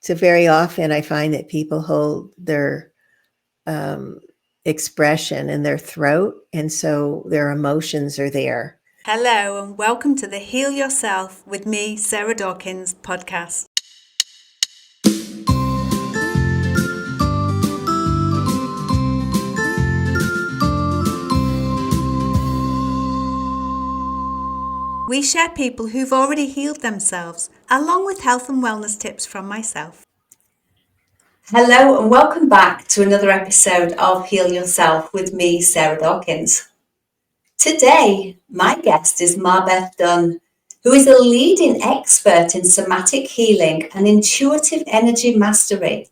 So very often I find that people hold their expression in their throat, and so their emotions are there. Hello and welcome to the Heal Yourself with me, Sarah Dawkins podcast. We share people who've already healed themselves, along with health and wellness tips from myself. Hello and welcome back to another episode of Heal Yourself with me, Sarah Dawkins. Today, my guest is MarBeth Dunn, who is a leading expert in somatic healing and intuitive energy mastery.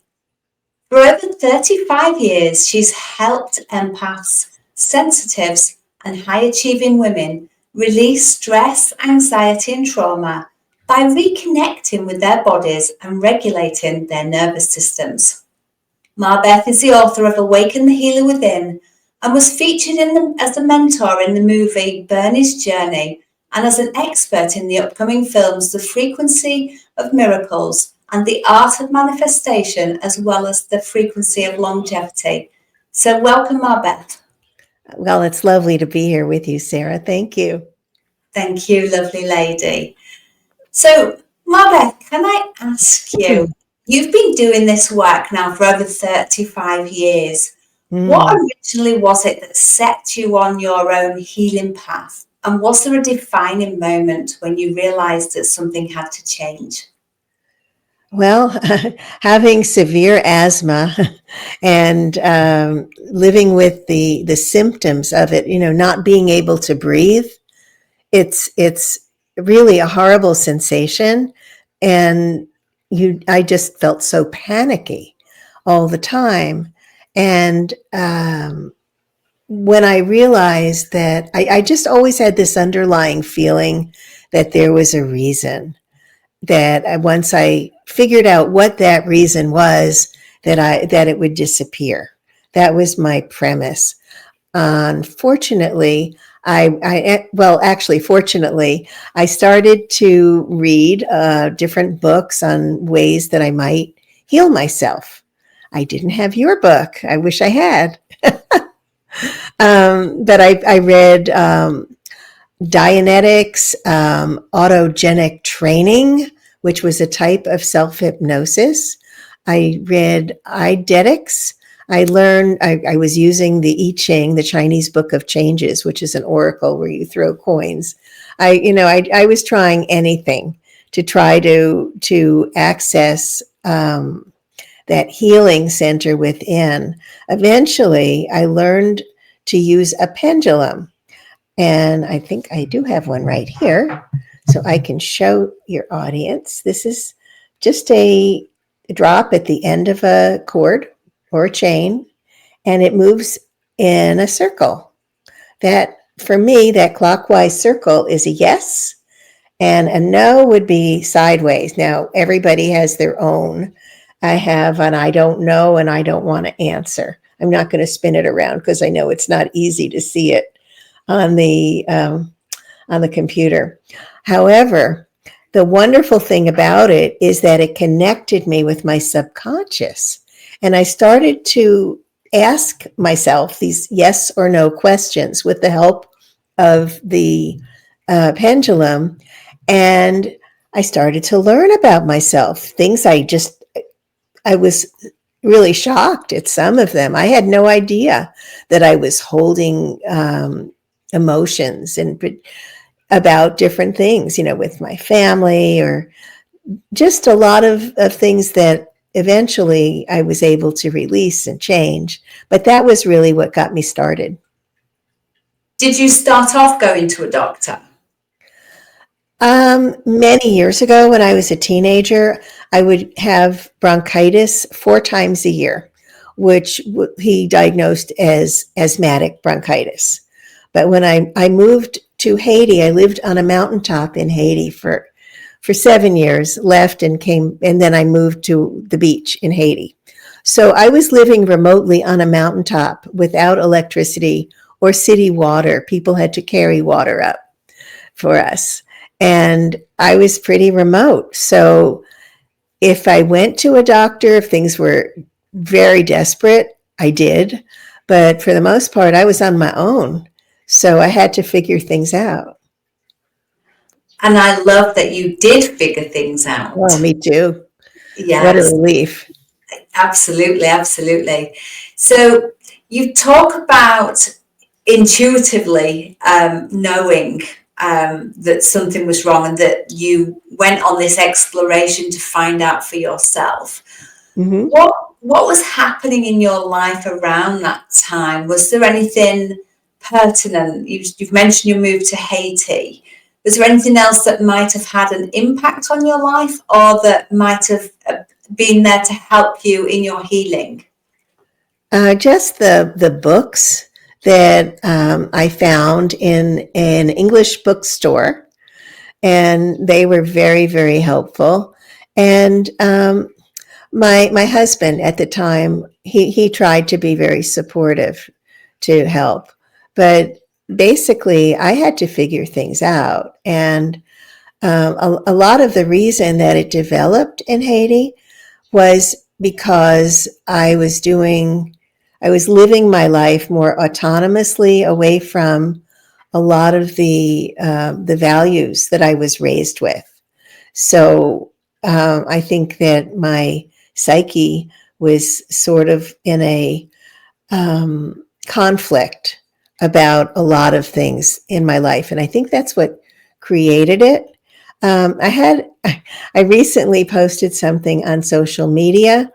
For over 35 years, she's helped empaths, sensitives, and high-achieving women release stress, anxiety, and trauma by reconnecting with their bodies and regulating their nervous systems. MarBeth is the author of Awaken the Healer Within and was featured as a mentor in the movie Bernie's Journey and as an expert in the upcoming films The Frequency of Miracles and The Art of Manifestation, as well as The Frequency of Longevity. So welcome, MarBeth. Well, it's lovely to be here with you, Sarah. Thank you. Thank you, lovely lady. So, MarBeth, can I ask you, you've been doing this work now for over 35 years. What originally was it that set you on your own healing path? And was there a defining moment when you realized that something had to change? Well, having severe asthma and living with the symptoms of it, not being able to breathe, it's really a horrible sensation. And I just felt so panicky all the time. And when I realized that I just always had this underlying feeling that there was a reason, that once I figured out what that reason was, that it would disappear. That was my premise. Fortunately, fortunately, I started to read different books on ways that I might heal myself. I didn't have your book. I wish I had. But I read Dianetics, autogenic training, which was a type of self-hypnosis. I read Eidetics. I learned, I was using the I Ching, the Chinese Book of Changes, which is an oracle where you throw coins. I was trying anything to try to access that healing center within. Eventually, I learned to use a pendulum. And I think I do have one right here, so I can show your audience. This is just a drop at the end of a cord or a chain, and it moves in a circle. That, for me, that clockwise circle is a yes, and a no would be sideways. Now, everybody has their own. I have an I don't know and I don't want to answer. I'm not going to spin it around because I know it's not easy to see it on the computer. However, the wonderful thing about it is that it connected me with my subconscious. And I started to ask myself these yes or no questions with the help of the pendulum. And I started to learn about myself, things I was really shocked at some of them. I had no idea that I was holding emotions and about different things, with my family, or just a lot of things that eventually I was able to release and change. But that was really what got me started. Did you start off going to a doctor? Many years ago, when I was a teenager, I would have bronchitis 4 times a year, which he diagnosed as asthmatic bronchitis. But when I moved to Haiti, I lived on a mountaintop in Haiti for 7 years, left and came, and then I moved to the beach in Haiti. So I was living remotely on a mountaintop without electricity or city water. People had to carry water up for us. And I was pretty remote. So if I went to a doctor, if things were very desperate, I did. But for the most part, I was on my own. So I had to figure things out. And I love that you did figure things out. Oh, me too. What a Yes, relief. absolutely, absolutely. So you talk about intuitively knowing that something was wrong and that you went on this exploration to find out for yourself. Mm-hmm. What was happening in your life around that time? Was there anything pertinent? You've mentioned you moved to Haiti. Was there anything else that might have had an impact on your life, or that might have been there to help you in your healing? Just the books that I found in an English bookstore, and they were very, very helpful. And my husband at the time, he tried to be very supportive to help, but basically I had to figure things out. And a lot of the reason that it developed in Haiti was because I was living my life more autonomously away from a lot of the values that I was raised with. So I think that my psyche was sort of in a conflict about a lot of things in my life, and I think that's what created it. I recently posted something on social media.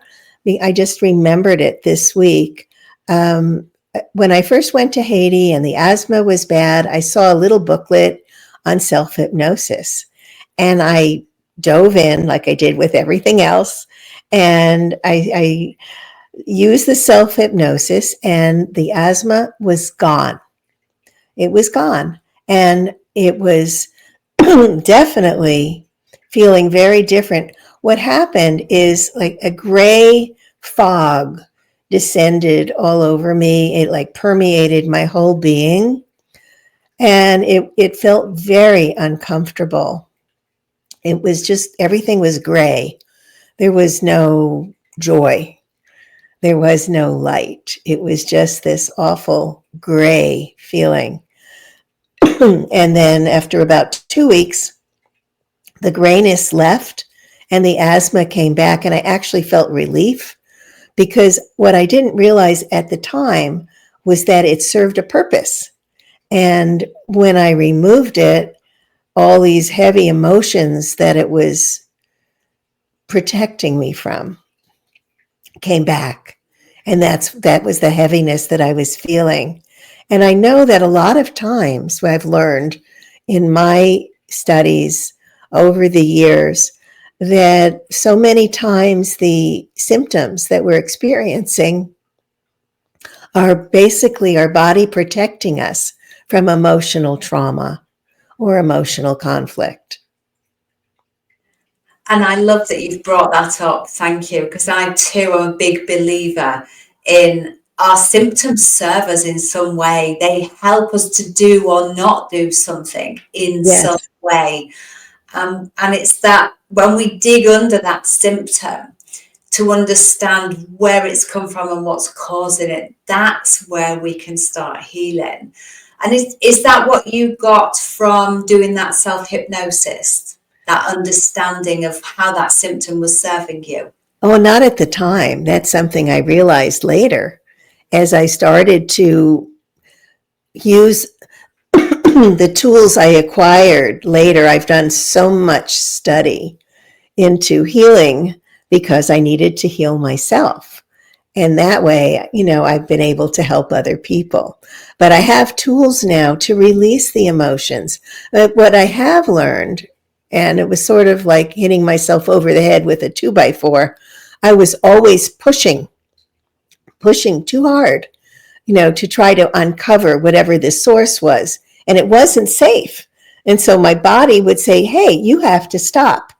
I just remembered it this week. When I first went to Haiti and the asthma was bad, I saw a little booklet on self-hypnosis, and I dove in like I did with everything else. And I used the self-hypnosis, and the asthma was gone. It was gone. And it was definitely feeling very different. What happened is like a gray fog descended all over me. It like permeated my whole being. And it felt very uncomfortable. It was just, everything was gray. There was no joy. There was no light. It was just this awful gray feeling. And then after about 2 weeks, the grayness left and the asthma came back, and I actually felt relief, because what I didn't realize at the time was that it served a purpose. And when I removed it, all these heavy emotions that it was protecting me from came back. And that was the heaviness that I was feeling. And I know that a lot of times what I've learned in my studies over the years, that so many times the symptoms that we're experiencing are basically our body protecting us from emotional trauma or emotional conflict. And I love that you've brought that up. Thank you. Because I too am a big believer in our symptoms serve us in some way. They help us to do or not do something in some Yes. way. And it's that when we dig under that symptom to understand where it's come from and what's causing it, that's where we can start healing. And is that what you got from doing that self-hypnosis? That understanding of how that symptom was serving you? Oh, not at the time. That's something I realized later as I started to use the tools I acquired later. I've done so much study into healing because I needed to heal myself. And that way, I've been able to help other people. But I have tools now to release the emotions. But what I have learned, and it was sort of like hitting myself over the head with a 2x4, I was always pushing too hard, to try to uncover whatever the source was. And it wasn't safe. And so my body would say, hey, you have to stop.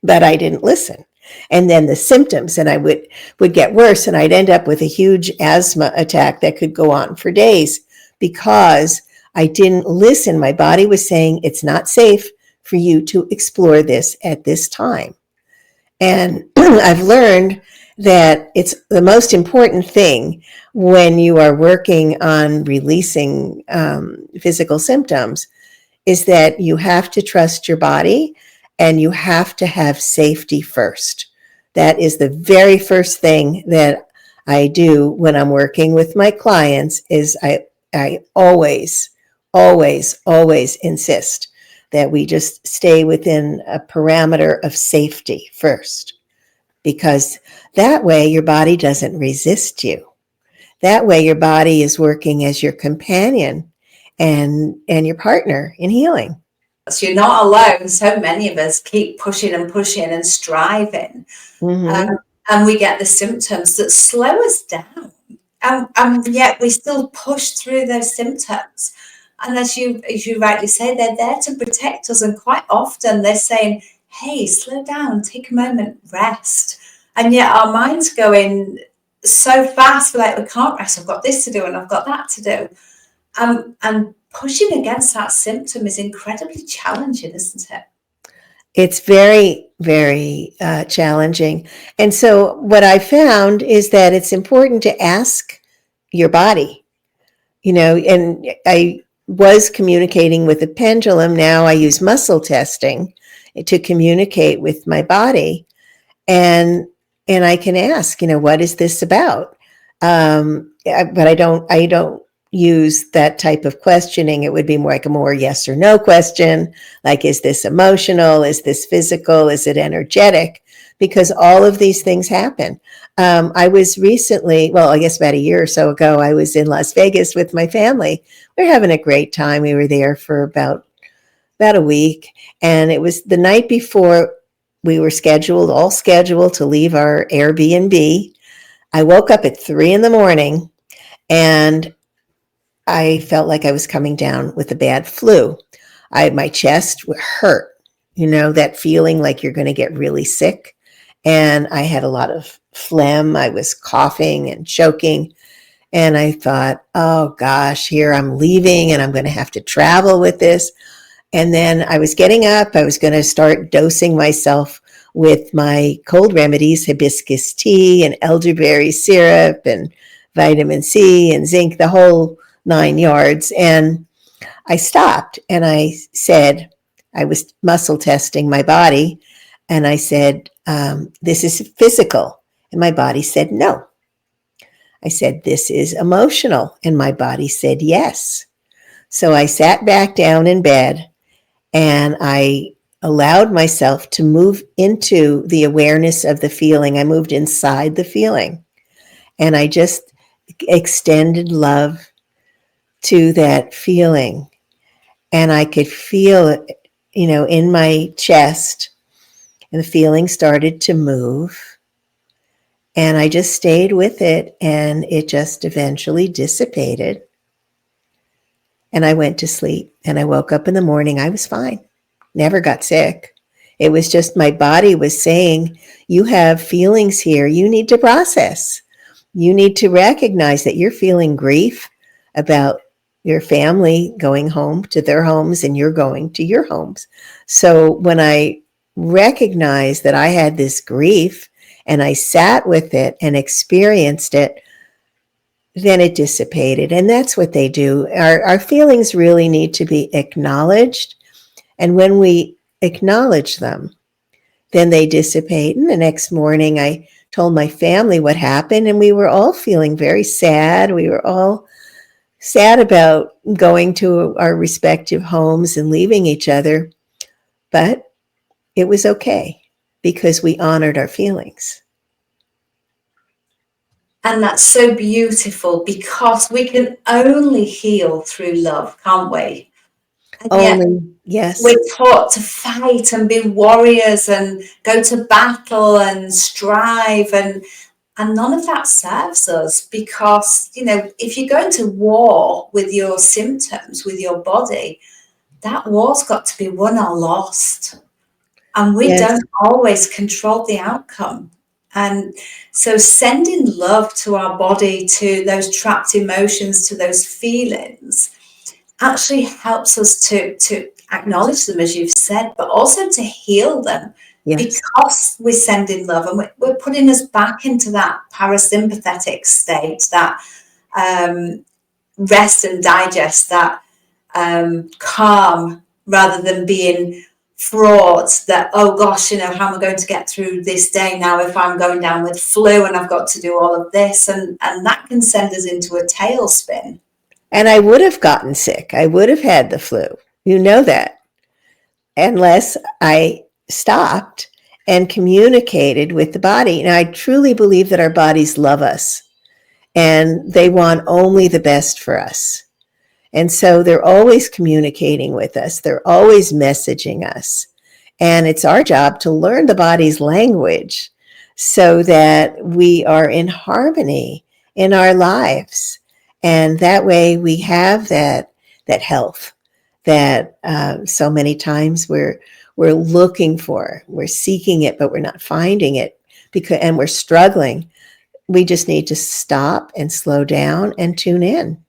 But I didn't listen. And then the symptoms, and I would get worse, and I'd end up with a huge asthma attack that could go on for days because I didn't listen. My body was saying it's not safe for you to explore this at this time. And I've learned that it's the most important thing when you are working on releasing physical symptoms is that you have to trust your body and you have to have safety first. That is the very first thing that I do when I'm working with my clients is I always, always, always insist that we just stay within a parameter of safety first, because that way your body doesn't resist you. That way your body is working as your companion and your partner in healing. So you're not alone. So many of us keep pushing and pushing and striving. Mm-hmm. And we get the symptoms that slow us down. And yet we still push through those symptoms. And as you rightly say, they're there to protect us. And quite often they're saying, hey, slow down, take a moment, rest. And yet our mind's going so fast, we're like, we can't rest. I've got this to do and I've got that to do. And pushing against that symptom is incredibly challenging, isn't it? It's very, very challenging. And so what I found is that it's important to ask your body, and I was communicating with a pendulum. Now I use muscle testing to communicate with my body. And I can ask, what is this about? But I don't use that type of questioning. It would be more like a more yes or no question. Like, is this emotional? Is this physical? Is it energetic? Because all of these things happen. I was recently, well, I guess about a year or so ago, I was in Las Vegas with my family. We were having a great time. We were there for about a week. And it was the night before we were all scheduled to leave our Airbnb. I woke up at 3 a.m. and I felt like I was coming down with a bad flu. My chest hurt, that feeling like you're going to get really sick. And I had a lot of phlegm. I was coughing and choking. And I thought, oh gosh, here I'm leaving and I'm going to have to travel with this. And then I was getting up. I was going to start dosing myself with my cold remedies, hibiscus tea and elderberry syrup and vitamin C and zinc, the whole 9 yards. And I stopped and I said, I was muscle testing my body. And I said, this is physical. And my body said, no. I said, this is emotional. And my body said, yes. So I sat back down in bed and I allowed myself to move into the awareness of the feeling. I moved inside the feeling and I just extended love to that feeling. And I could feel it, in my chest, and the feeling started to move. And I just stayed with it and it just eventually dissipated. And I went to sleep and I woke up in the morning. I was fine. Never got sick. It was just my body was saying, you have feelings here you need to process. You need to recognize that you're feeling grief about your family going home to their homes and you're going to your homes. So when I recognized that I had this grief and I sat with it and experienced it, then it dissipated. And that's what they do. Our feelings really need to be acknowledged. And when we acknowledge them, then they dissipate. And the next morning, I told my family what happened, and we were all feeling very sad. We were all sad about going to our respective homes and leaving each other. But it was okay because we honored our feelings. And that's so beautiful because we can only heal through love, can't we? And yet Yes. we're taught to fight and be warriors and go to battle and strive, and none of that serves us because, if you're going to war with your symptoms, with your body, that war's got to be won or lost. And we don't always control the outcome. And so sending love to our body, to those trapped emotions, to those feelings, actually helps us to acknowledge them, as you've said, but also to heal them Yes. because we're sending love and we're putting us back into that parasympathetic state, that rest and digest, that calm, rather than being fraught that, oh gosh, how am I going to get through this day now if I'm going down with flu and I've got to do all of this, and that can send us into a tailspin. And I would have gotten sick. I would have had the flu. You know that. Unless I stopped and communicated with the body. And I truly believe that our bodies love us and they want only the best for us. And so they're always communicating with us. They're always messaging us. And it's our job to learn the body's language so that we are in harmony in our lives. And that way we have that health that so many times we're looking for. We're seeking it, but we're not finding it and we're struggling. We just need to stop and slow down and tune in.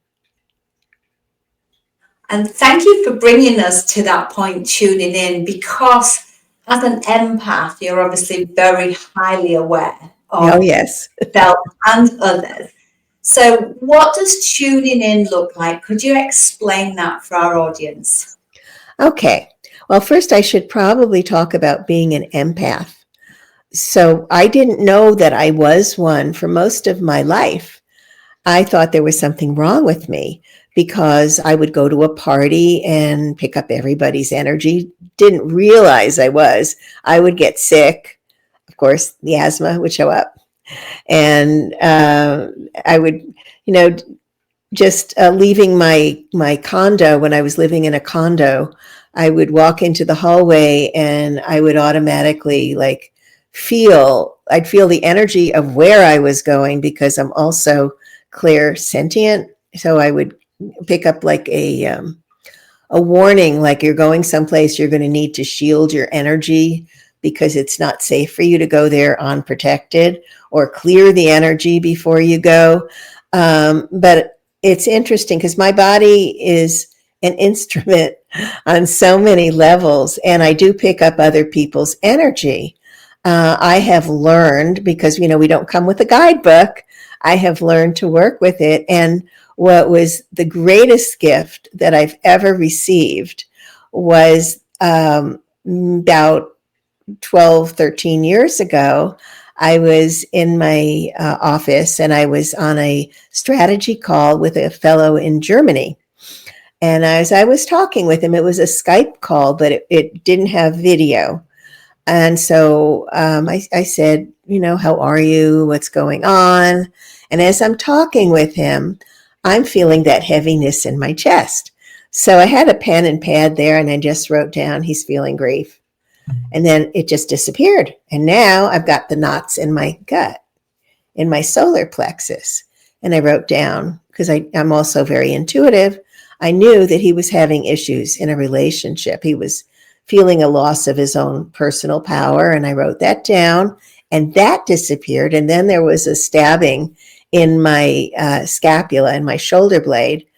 And thank you for bringing us to that point, tuning in, because as an empath, you're obviously very highly aware of yes. self and others. So what does tuning in look like? Could you explain that for our audience? Okay. Well, first I should probably talk about being an empath. So I didn't know that I was one for most of my life. I thought there was something wrong with me because I would go to a party and pick up everybody's energy. Didn't realize I was. I would get sick. Of course, the asthma would show up. And I would, just leaving my condo, when I was living in a condo, I would walk into the hallway and I would automatically I'd feel the energy of where I was going because I'm also clairsentient. So I would pick up a warning, like you're going someplace, you're going to need to shield your energy because it's not safe for you to go there unprotected, or clear the energy before you go. But it's interesting because my body is an instrument on so many levels, and I do pick up other people's energy. I have learned, because we don't come with a guidebook, I have learned to work with it. And what was the greatest gift that I've ever received was about 12, 13 years ago. I was in my office and I was on a strategy call with a fellow in Germany. And as I was talking with him, it was a Skype call, but it didn't have video. And so I said, how are you? What's going on? And as I'm talking with him, I'm feeling that heaviness in my chest. So I had a pen and pad there and I just wrote down, he's feeling grief. And then it just disappeared. And now I've got the knots in my gut, in my solar plexus. And I wrote down, because I'm also very intuitive, I knew that he was having issues in a relationship. He was feeling a loss of his own personal power. And I wrote that down and that disappeared. And then there was a stabbing in my scapula and my shoulder blade.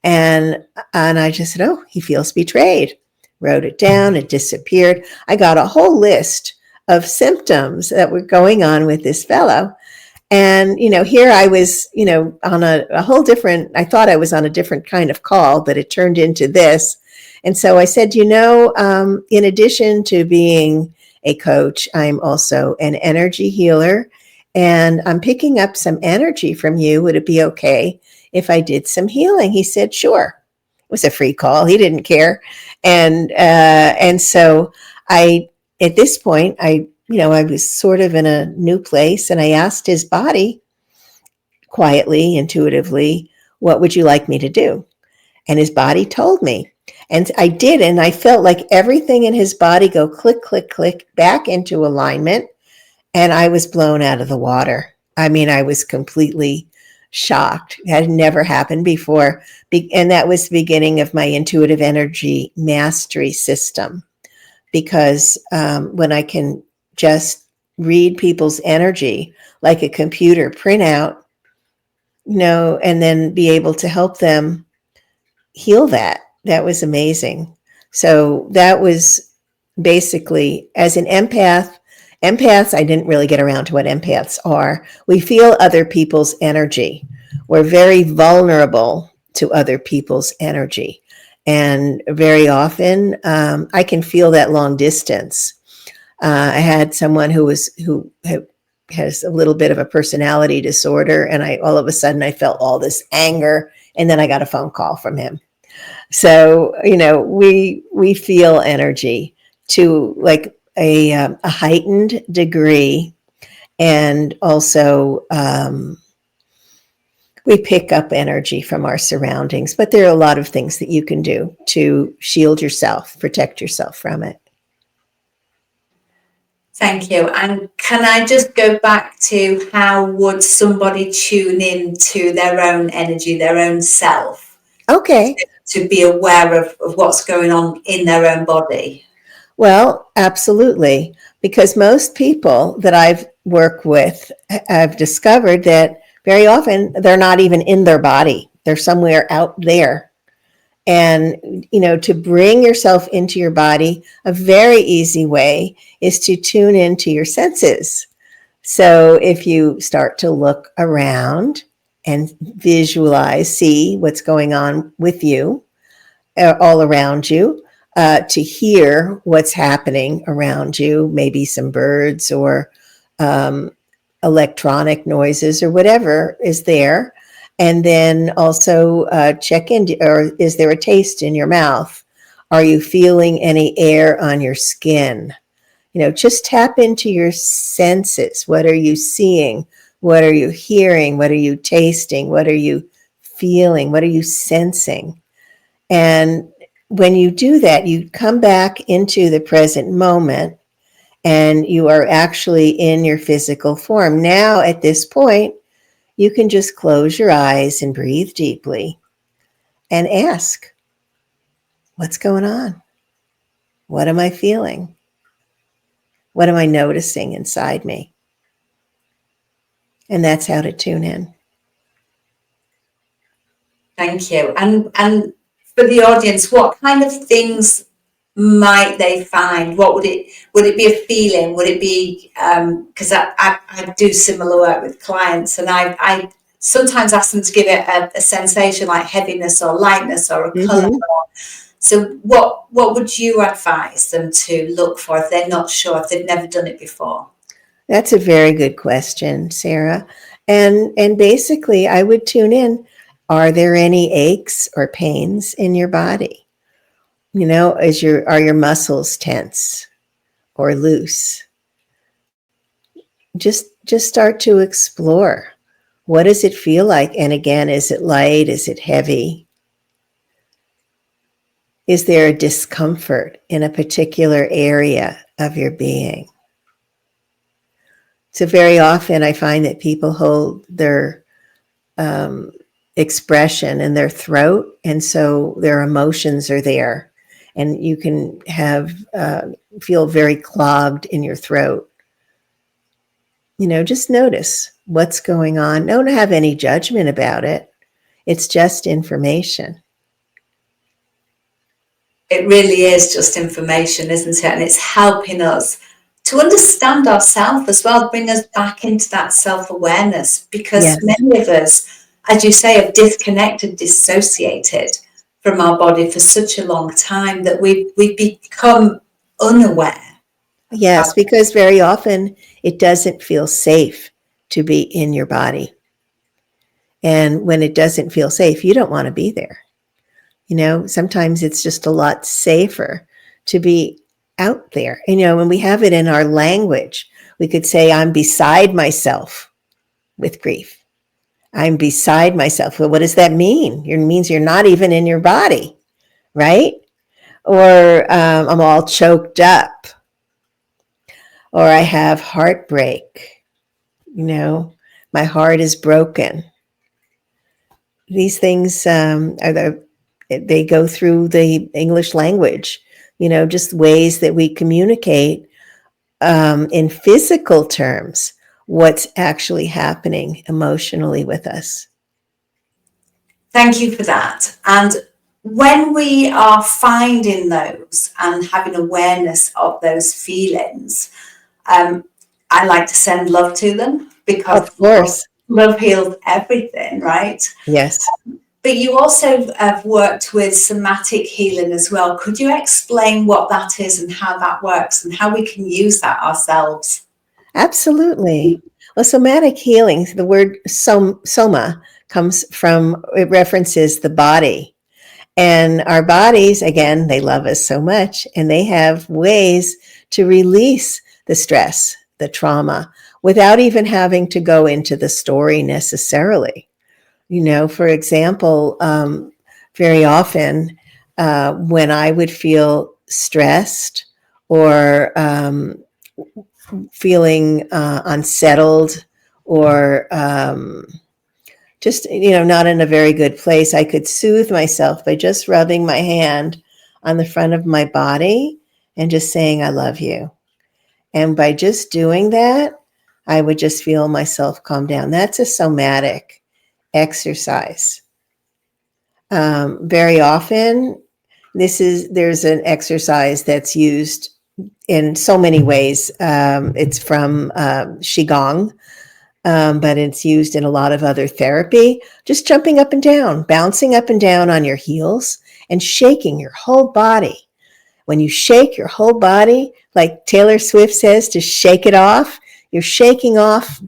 And I just said, oh, he feels betrayed. Wrote it down, it disappeared. I got a whole list of symptoms that were going on with this fellow. And, here I was, on a whole different, I thought I was on a different kind of call, but it turned into this. And so I said, in addition to being a coach, I'm also an energy healer, and I'm picking up some energy from you. Would it be okay if I did some healing? He said, sure. It was a free call. He didn't care. And so at this point, I was sort of in a new place, and I asked his body quietly, intuitively, what would you like me to do? And his body told me. And I did, and I felt like everything in his body go click, click, click back into alignment, and I was blown out of the water. I mean, I was completely shocked. It had never happened before. And that was the beginning of my intuitive energy mastery system. Because when I can just read people's energy like a computer printout, and then be able to help them heal that was amazing. So that was basically, as an empaths, I didn't really get around to what empaths are. We feel other people's energy. We're very vulnerable to other people's energy. And very often, I can feel that long distance. I had someone who has a little bit of a personality disorder, and all of a sudden I felt all this anger, and then I got a phone call from him. So, we feel energy to like a heightened degree, and also we pick up energy from our surroundings. But there are a lot of things that you can do to shield yourself, protect yourself from it. Thank you. And can I just go back to how would somebody tune in to their own energy, their own self? Okay. To be aware of what's going on in their own body? Well, absolutely. Because most people that I've worked with, I've discovered that very often they're not even in their body. They're somewhere out there. And, to bring yourself into your body, a very easy way is to tune into your senses. So if you start to look around and visualize, see what's going on with you, all around you, to hear what's happening around you, maybe some birds or electronic noises or whatever is there. And then also check in, or is there a taste in your mouth? Are you feeling any air on your skin? Just tap into your senses. What are you seeing? What are you hearing? What are you tasting? What are you feeling? What are you sensing? And when you do that, you come back into the present moment, and you are actually in your physical form. Now, at this point, you can just close your eyes and breathe deeply and ask, what's going on? What am I feeling? What am I noticing inside me? And that's how to tune in. Thank you. And for the audience, what kind of things might they find? What would it be a feeling? Would it be, because I do similar work with clients, and I sometimes ask them to give it a sensation like heaviness or lightness or a colour. So what would you advise them to look for if they're not sure, if they've never done it before? That's a very good question, Sarah. And basically, I would tune in. Are there any aches or pains in your body? Are your muscles tense or loose? Just start to explore. What does it feel like? And again, is it light? Is it heavy? Is there a discomfort in a particular area of your being? So very often I find that people hold their expression in their throat, and so their emotions are there, and you can feel very clogged in your throat. Just notice what's going on. Don't have any judgment about it. It's just information. It really is just information, isn't it? And it's helping us to understand ourselves as well, bring us back into that self-awareness, because Yes. many of us, as you say, have disconnected, dissociated from our body for such a long time that we've become unaware. Yes, because very often it doesn't feel safe to be in your body. And when it doesn't feel safe, you don't want to be there. Sometimes it's just a lot safer to be out there. When we have it in our language, we could say, I'm beside myself with grief. I'm beside myself. Well, what does that mean? It means you're not even in your body, right? Or I'm all choked up. Or I have heartbreak. My heart is broken. These things they go through the English language, just ways that we communicate in physical terms what's actually happening emotionally with us. Thank you for that. And when we are finding those and having awareness of those feelings, I like to send love to them, because Of course. love heals everything, right? Yes. But you also have worked with somatic healing as well. Could you explain what that is and how that works and how we can use that ourselves? Absolutely. Well, somatic healing, the word soma comes from, it references the body. And our bodies, again, they love us so much, and they have ways to release the stress, the trauma, without even having to go into the story necessarily. For example, very often when I would feel stressed or feeling unsettled or just, not in a very good place, I could soothe myself by just rubbing my hand on the front of my body and just saying, I love you. And by just doing that, I would just feel myself calm down. That's a somatic exercise. Very often, there's an exercise that's used in so many ways. It's from Qigong, but it's used in a lot of other therapy. Just jumping up and down, bouncing up and down on your heels and shaking your whole body. When you shake your whole body, like Taylor Swift says, to shake it off, you're shaking off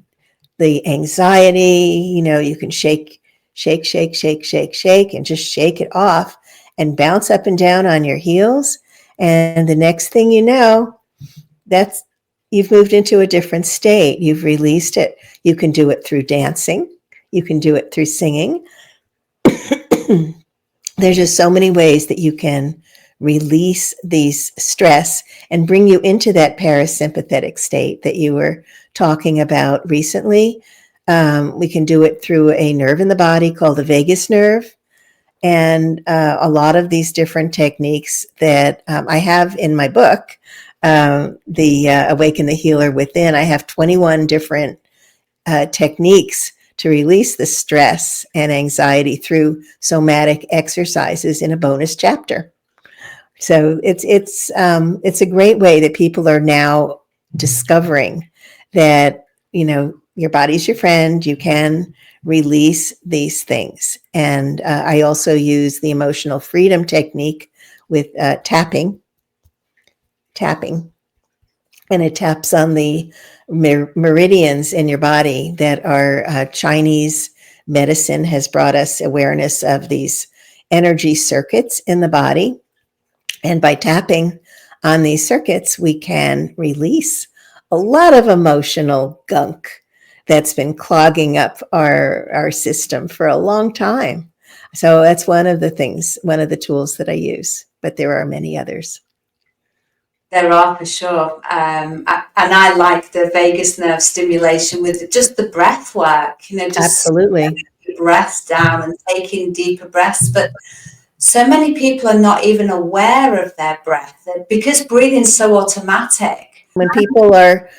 the anxiety. You can shake, shake, shake, shake, shake, shake, and just shake it off and bounce up and down on your heels. And the next thing you know, you've moved into a different state. You've released it. You can do it through dancing. You can do it through singing. There's just so many ways that you can release these stress and bring you into that parasympathetic state that you were talking about recently. We can do it through a nerve in the body called the vagus nerve. And a lot of these different techniques that I have in my book, the Awaken the Healer Within, I have 21 different techniques to release the stress and anxiety through somatic exercises in a bonus chapter. So it's a great way that people are now discovering that, your body's your friend. You can release these things. And I also use the emotional freedom technique with tapping, and it taps on the meridians in your body that are Chinese medicine has brought us awareness of these energy circuits in the body. And by tapping on these circuits, we can release a lot of emotional gunk that's been clogging up our system for a long time. So that's one of the tools that I use, but there are many others. There are, for sure. And I like the vagus nerve stimulation with just the breath work, just Absolutely. the breath down and taking deeper breaths. But so many people are not even aware of their breath because breathing's so automatic. When people are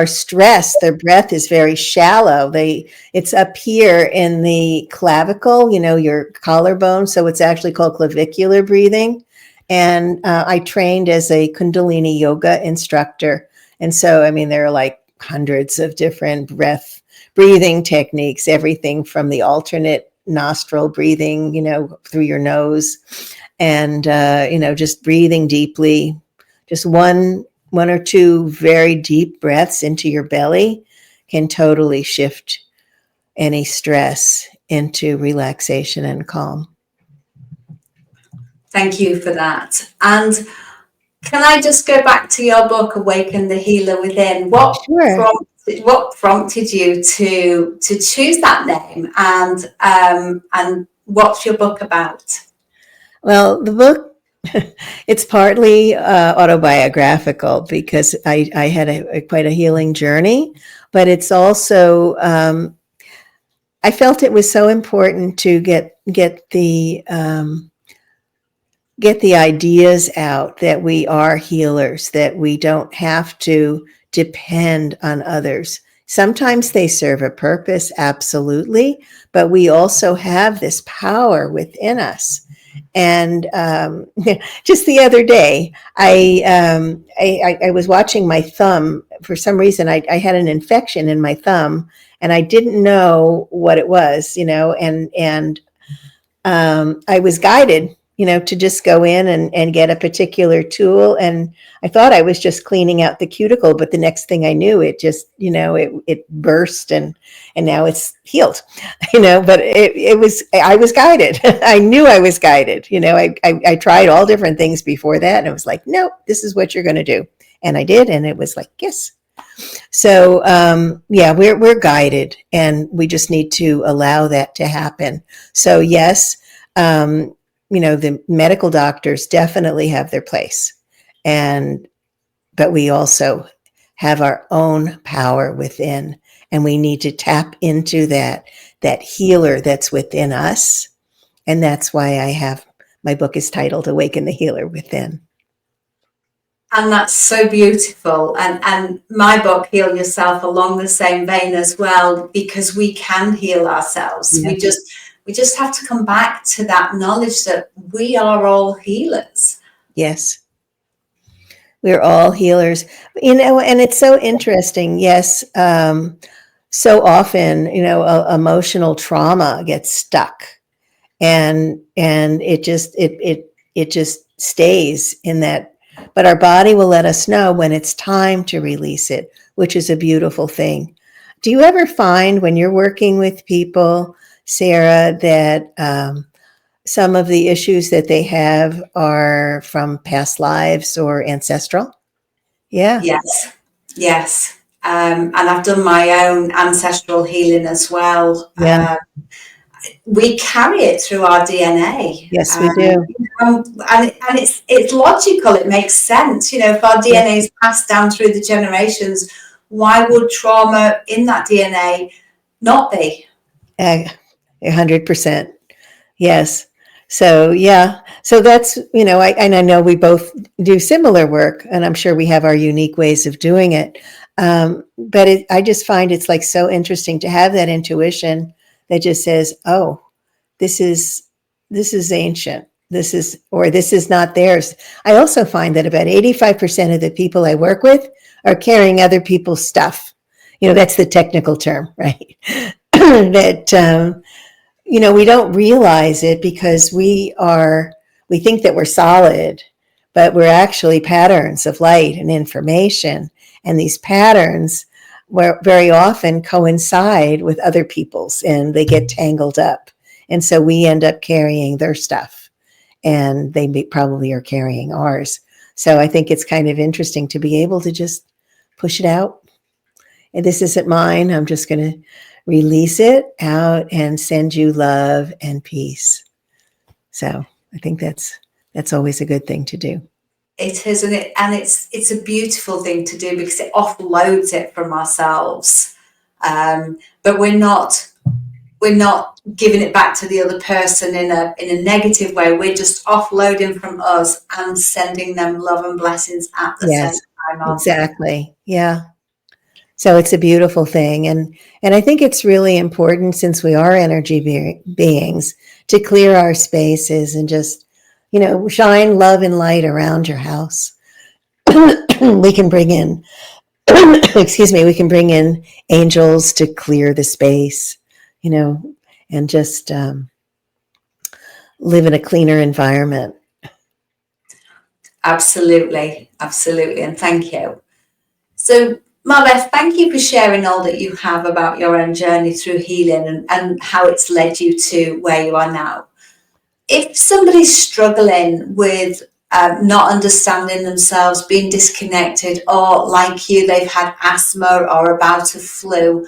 stressed, their breath is very shallow. It's up here in the clavicle, your collarbone. So it's actually called clavicular breathing. And I trained as a Kundalini yoga instructor. And so, there are like hundreds of different breathing techniques, everything from the alternate nostril breathing, through your nose, and, just breathing deeply, just one or two very deep breaths into your belly can totally shift any stress into relaxation and calm. Thank you for that. And can I just go back to your book, Awaken the Healer Within? Sure. What prompted you to choose that name, and what's your book about? Well, the book, it's partly autobiographical because I had quite a healing journey, but it's also, I felt it was so important to get the ideas out that we are healers, that we don't have to depend on others. Sometimes they serve a purpose, absolutely, but we also have this power within us. And just the other day, I was watching my thumb. For some reason, I had an infection in my thumb, and I didn't know what it was, and I was guided, to just go in and get a particular tool. And I thought I was just cleaning out the cuticle, but the next thing I knew, it just, it burst, and now it's healed, but I was guided. I knew I was guided. I tried all different things before that, and it was like, no, this is what you're going to do. And I did. And it was like, yes. So, yeah, we're guided, and we just need to allow that to happen. So yes, the medical doctors definitely have their place, but we also have our own power within, and we need to tap into that healer that's within us. And that's why my book is titled Awaken the Healer Within. And that's so beautiful. And my book, Heal Yourself, along the same vein as well, because we can heal ourselves. Yes. We just have to come back to that knowledge that we are all healers. Yes. We're all healers, and it's so interesting. Yes. So often, emotional trauma gets stuck, and it just stays in that. But our body will let us know when it's time to release it, which is a beautiful thing. Do you ever find when you're working with people, Sarah, that some of the issues that they have are from past lives or ancestral? Yeah. Yes. And I've done my own ancestral healing as well. Yeah. We carry it through our DNA. Yes, we do. And it's logical. It makes sense. If our DNA is passed down through the generations, why would trauma in that DNA not be? 100%. Yes. So, yeah. So that's, I know we both do similar work, and I'm sure we have our unique ways of doing it. But I just find it's like so interesting to have that intuition that just says, oh, this is ancient. This is not theirs. I also find that about 85% of the people I work with are carrying other people's stuff. That's the technical term, right? That, we don't realize it because we think that we're solid, but we're actually patterns of light and information. And these patterns very often coincide with other people's, and they get tangled up. And so we end up carrying their stuff, and they probably are carrying ours. So I think it's kind of interesting to be able to just push it out. And this isn't mine. I'm just going to release it out and send you love and peace. So I think that's always a good thing to do. It is, and it's a beautiful thing to do because it offloads it from ourselves. But we're not giving it back to the other person in a negative way. We're just offloading from us and sending them love and blessings at the same time. Exactly. Yeah. So it's a beautiful thing. And I think it's really important, since we are energy beings, to clear our spaces and just, shine love and light around your house. We can bring in, we can bring in angels to clear the space, and just live in a cleaner environment. Absolutely. And thank you. So, MarBeth, thank you for sharing all that you have about your own journey through healing and how it's led you to where you are now. If somebody's struggling with not understanding themselves, being disconnected, or like you, they've had asthma or a bout of flu,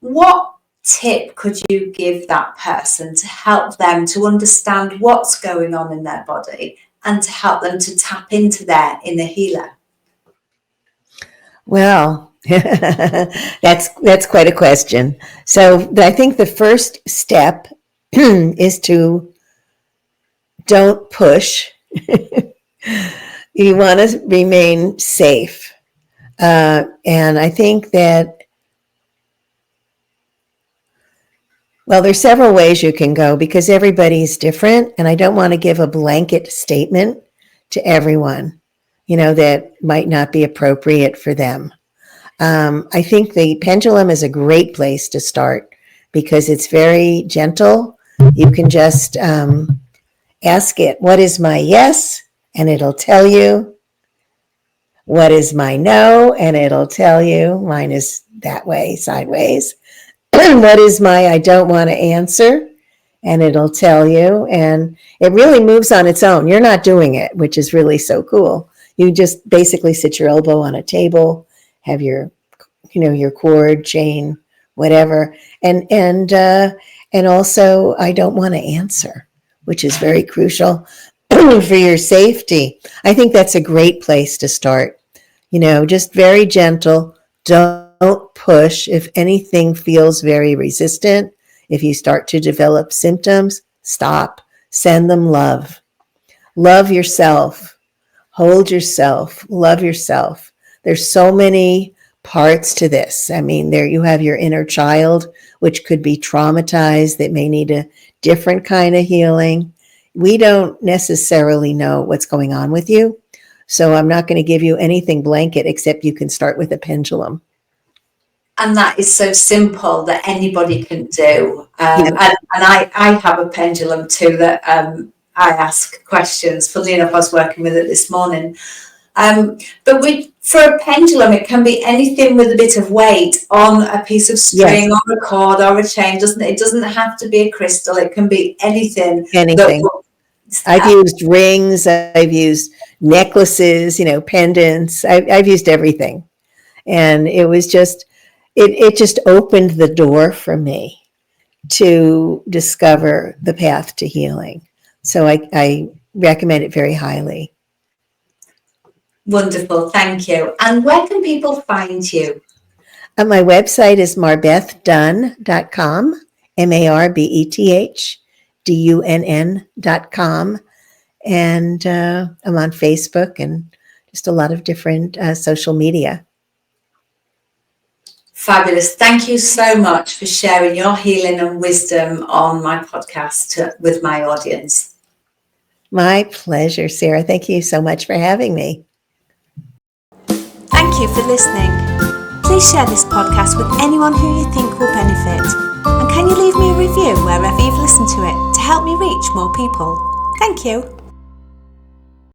what tip could you give that person to help them to understand what's going on in their body and to help them to tap into their inner healer? Well, that's quite a question. So I think the first step is to don't push. You want to remain safe. And I think that Well, there's several ways you can go because everybody's different, and I don't want to give a blanket statement to everyone, that might not be appropriate for them. I think the pendulum is a great place to start because it's very gentle. You can just ask it, what is my yes? And it'll tell you. What is my no? And it'll tell you. Mine is that way, sideways. What is my I don't want to answer? And it'll tell you. And it really moves on its own. You're not doing it, which is really so cool. You just basically sit your elbow on a table, have your cord, chain, whatever. And also, I don't want to answer, which is very crucial for your safety. I think that's a great place to start. Just very gentle. Don't push. If anything feels very resistant, if you start to develop symptoms, stop. Send them love. Love yourself. Hold yourself. Love yourself. There's so many parts to this. I mean, there you have your inner child, which could be traumatized, that may need a different kind of healing. We don't necessarily know what's going on with you. So I'm not going to give you anything blanket, except you can start with a pendulum. And that is so simple that anybody can do. Yeah. And I have a pendulum too that I ask questions. Funnily enough, I was working with it this morning. But for a pendulum, it can be anything with a bit of weight on a piece of string, or a cord or a chain. It doesn't have to be a crystal. It can be anything. I've used rings. I've used necklaces, pendants. I've used everything. And it was just, it just opened the door for me to discover the path to healing. So I recommend it very highly. Wonderful. Thank you. And where can people find you? My website is MarBethDunn.com, MarBethdunn.com. And I'm on Facebook and just a lot of different social media. Fabulous. Thank you so much for sharing your healing and wisdom on my podcast with my audience. My pleasure, Sarah. Thank you so much for having me. Thank you for listening. Please share this podcast with anyone who you think will benefit. And can you leave me a review wherever you've listened to it to help me reach more people? Thank you.